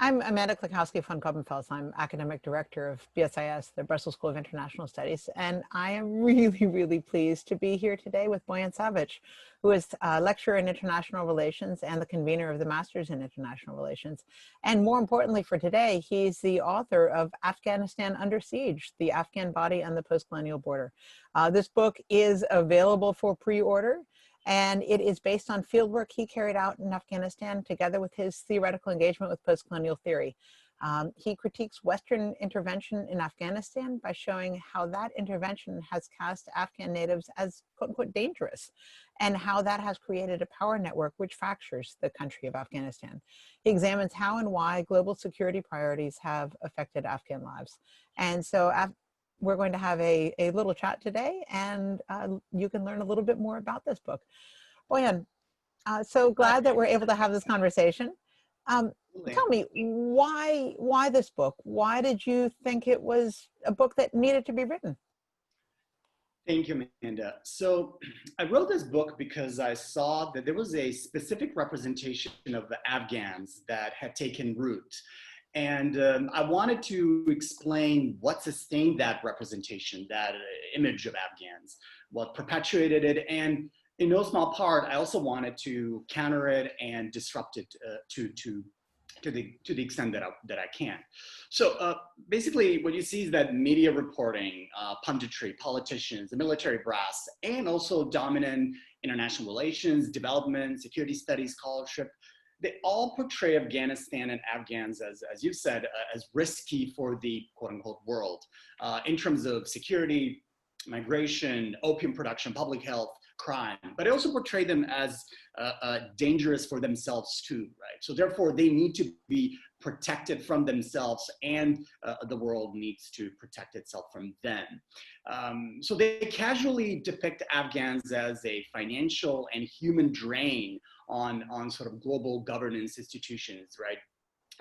I'm Amanda Klikowski von Koppenfels. I'm academic director of BSIS, the Brussels School of International Studies, and I am really, really pleased to be here today with Boyan Savic, who is a lecturer in international relations and the convener of the Masters in International Relations. And more importantly for today, he's the author of Afghanistan Under Siege, the Afghan Body and the Postcolonial Border. This book is available for pre-order, and it is based on fieldwork he carried out in Afghanistan together with his theoretical engagement with postcolonial theory. He critiques Western intervention in Afghanistan by showing how that intervention has cast Afghan natives as quote unquote dangerous, and how that has created a power network which fractures the country of Afghanistan. He examines how and why global security priorities have affected Afghan lives. And so we're going to have a little chat today, and you can learn a little bit more about this book. Boyan, so glad that we're able to have this conversation. Tell me, why this book? Why did you think it was a book that needed to be written? Thank you, Amanda. So I wrote this book because I saw that there was a specific representation of the Afghans that had taken root. And I wanted to explain what sustained that representation, that image of Afghans, what perpetuated it, and in no small part, I also wanted to counter it and disrupt it to the extent that I can. So basically what you see is that media reporting, punditry, politicians, the military brass, and also dominant international relations, development, security studies, scholarship, they all portray Afghanistan and Afghans, as you've said, as risky for the quote unquote world in terms of security, migration, opium production, public health, crime, but I also portray them as dangerous for themselves too, right? So therefore they need to be protected from themselves, and the world needs to protect itself from them. So they casually depict Afghans as a financial and human drain on sort of global governance institutions, right?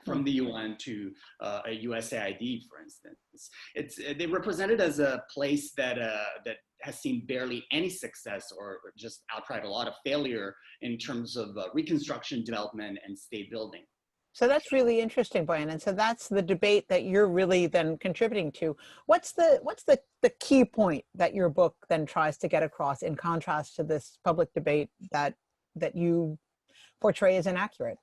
From the UN to a USAID, for instance. They represented as a place that has seen barely any success or just outright a lot of failure in terms of reconstruction, development, and state building. So that's really interesting, Boyan. And so that's the debate that you're really then contributing to. What's the key point that your book then tries to get across in contrast to this public debate that you portray as inaccurate?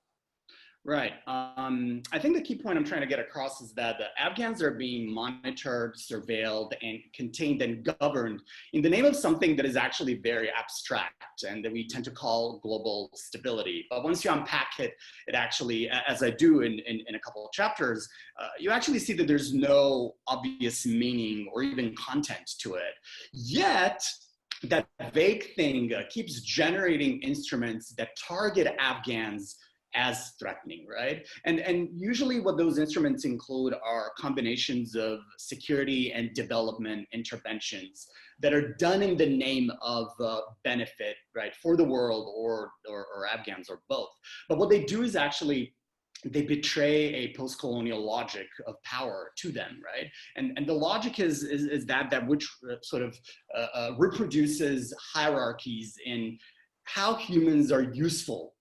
Right. I think the key point I'm trying to get across is that the Afghans are being monitored, surveilled, and contained and governed in the name of something that is actually very abstract and that we tend to call global stability. But once you unpack it, it actually, as I do in a couple of chapters, you actually see that there's no obvious meaning or even content to it. Yet, that vague thing keeps generating instruments that target Afghans as threatening, right? And usually what those instruments include are combinations of security and development interventions that are done in the name of benefit, right, for the world or Afghans or both. But what they do is actually they betray a post-colonial logic of power to them, right? And the logic is that which sort of reproduces hierarchies in how humans are useful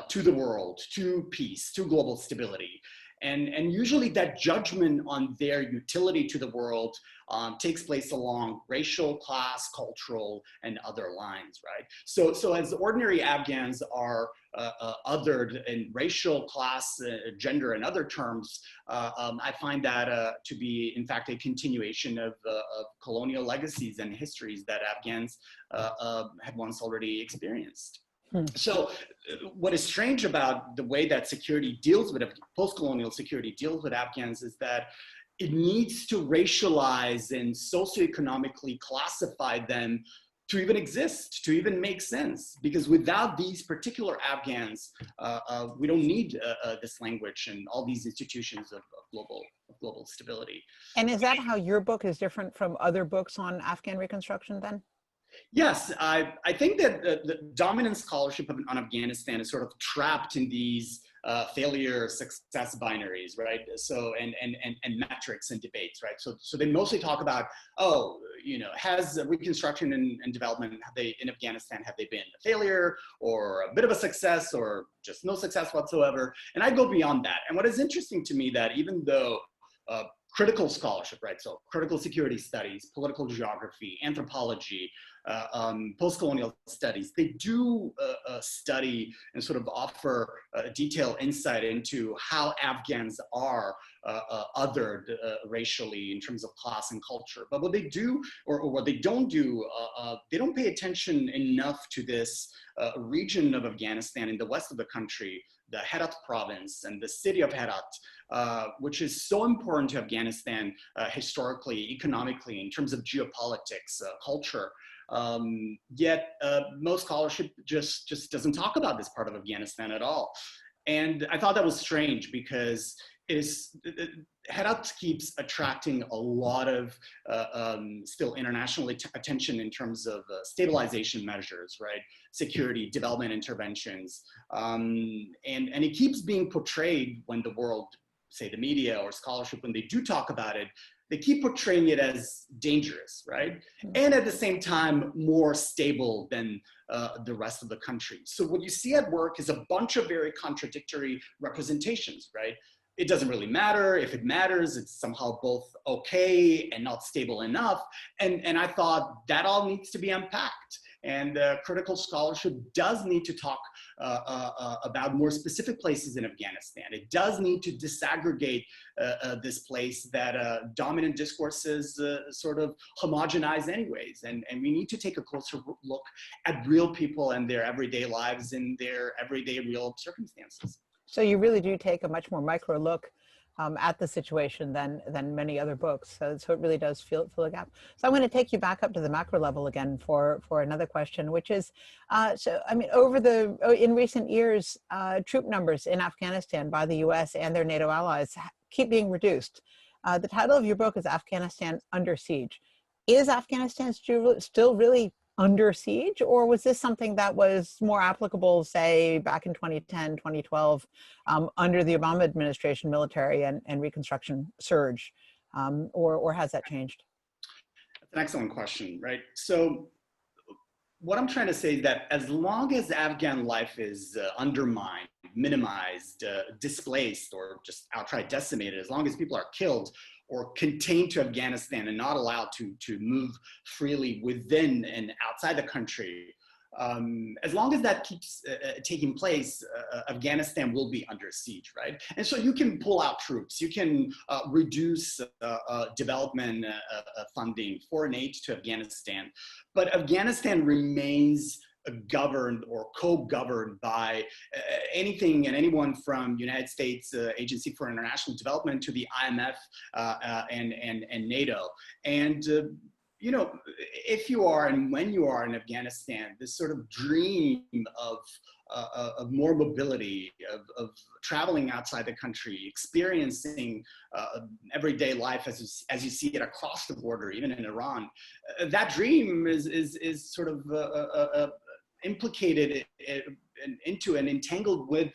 to the world, to peace, to global stability. And usually that judgment on their utility to the world takes place along racial, class, cultural, and other lines, right? So as ordinary Afghans are othered in racial, class, gender, and other terms, I find that to be, in fact, a continuation of colonial legacies and histories that Afghans had once already experienced. So what is strange about the way that security deals with, post-colonial security deals with Afghans is that it needs to racialize and socioeconomically classify them to even exist, to even make sense. Because without these particular Afghans, we don't need this language and all these institutions of global stability. And is that how your book is different from other books on Afghan reconstruction then? Yes, I think that the dominant scholarship on Afghanistan is sort of trapped in these failure success binaries, right? So and metrics and debates, right? So they mostly talk about, oh, you know, has reconstruction and development, in Afghanistan, have they been a failure or a bit of a success or just no success whatsoever? And I go beyond that. And what is interesting to me, that even though critical scholarship, right? So critical security studies, political geography, anthropology, post-colonial studies, they do study and sort of offer detailed insight into how Afghans are othered racially in terms of class and culture. But what they do, or what they don't do, they don't pay attention enough to this region of Afghanistan in the west of the country, the Herat province and the city of Herat, which is so important to Afghanistan historically, economically, in terms of geopolitics, culture. Yet most scholarship just doesn't talk about this part of Afghanistan at all. And I thought that was strange, because Herat keeps attracting a lot of still international attention in terms of stabilization measures, right? Security, development interventions. And it keeps being portrayed, when the world, say the media or scholarship, when they do talk about it, they keep portraying it as dangerous, right? And at the same time, more stable than the rest of the country. So what you see at work is a bunch of very contradictory representations, right? It doesn't really matter. If it matters, it's somehow both okay and not stable enough. And I thought that all needs to be unpacked. And critical scholarship does need to talk about more specific places in Afghanistan. It does need to disaggregate this place that dominant discourses sort of homogenize anyways. And we need to take a closer look at real people and their everyday lives in their everyday real circumstances. So you really do take a much more micro look at the situation than many other books. So it really does fill a gap. So I'm going to take you back up to the macro level again for another question, which is, so I mean, in recent years, troop numbers in Afghanistan by the U.S. and their NATO allies keep being reduced. The title of your book is Afghanistan Under Siege. Is Afghanistan still really under siege, or was this something that was more applicable, say, back in 2010, 2012, under the Obama administration military and reconstruction surge, or has that changed? That's an excellent question, right? So what I'm trying to say is that as long as Afghan life is undermined, minimized, displaced, or just outright decimated, as long as people are killed or contained to Afghanistan and not allowed to move freely within and outside the country, as long as that keeps taking place, Afghanistan will be under siege, right? And so you can pull out troops, you can reduce development funding, foreign aid to Afghanistan, but Afghanistan remains governed or co-governed by anything and anyone from United States Agency for International Development to the IMF and NATO. And you know, if you are and when you are in Afghanistan, this sort of dream of more mobility, of traveling outside the country, experiencing everyday life as you see it across the border, even in Iran, that dream is sort of implicated into and entangled with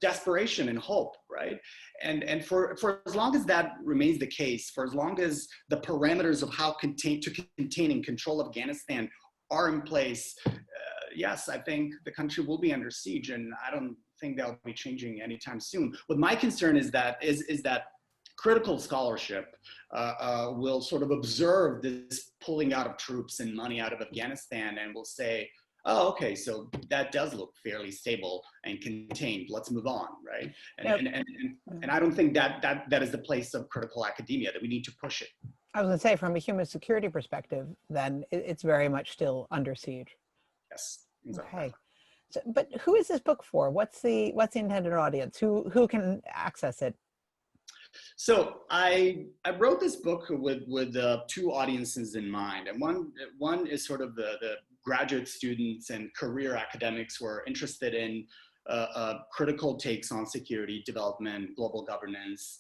desperation and hope, right? And for as long as that remains the case, for as long as the parameters of how to contain and control Afghanistan are in place, yes, I think the country will be under siege, and I don't think that'll be changing anytime soon. What my concern is that critical scholarship will sort of observe this pulling out of troops and money out of Afghanistan and will say, oh, okay, so that does look fairly stable and contained. Let's move on, right? And I don't think that is the place of critical academia, that we need to push it. I was going to say, from a human security perspective, then it's very much still under siege. Yes, exactly. Okay. So, but who is this book for? What's the intended audience? Who can access it? So I wrote this book with two audiences in mind, and one is sort of the graduate students and career academics who are interested in critical takes on security, development, global governance,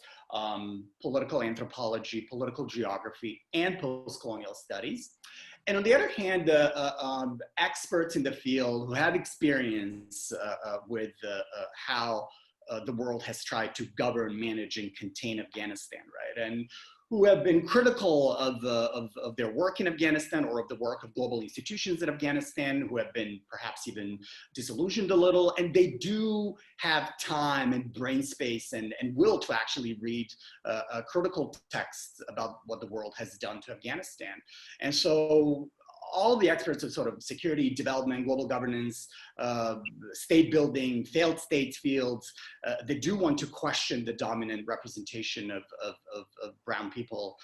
political anthropology, political geography, and post-colonial studies. And on the other hand, the experts in the field who have experience with how the world has tried to govern, manage, and contain Afghanistan, right? And who have been critical of their work in Afghanistan or of the work of global institutions in Afghanistan, who have been perhaps even disillusioned a little, and they do have time and brain space and will to actually read critical texts about what the world has done to Afghanistan. And so all the experts of sort of security, development, global governance, state building, failed states fields, they do want to question the dominant representation of brown people.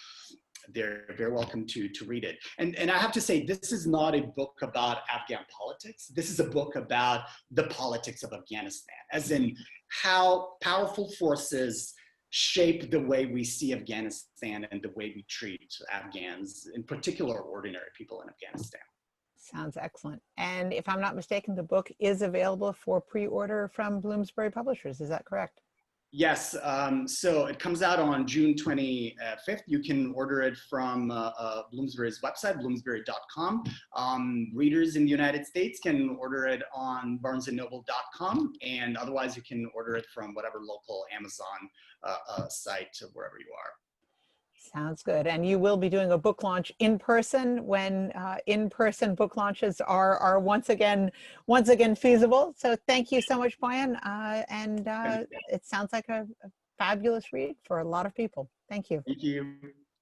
They're very welcome to read it. And I have to say, this is not a book about Afghan politics. This is a book about the politics of Afghanistan, as in how powerful forces shape the way we see Afghanistan and the way we treat Afghans, in particular, ordinary people in Afghanistan. Sounds excellent. And if I'm not mistaken, the book is available for pre-order from Bloomsbury Publishers. Is that correct? Yes, so it comes out on June 25th. You can order it from Bloomsbury's website, bloomsbury.com. Readers in the United States can order it on barnesandnoble.com, and otherwise you can order it from whatever local Amazon site, wherever you are. Sounds good. And you will be doing a book launch in person when in-person book launches are once again feasible. So thank you so much, Boyan. It sounds like a fabulous read for a lot of people. Thank you. Thank you.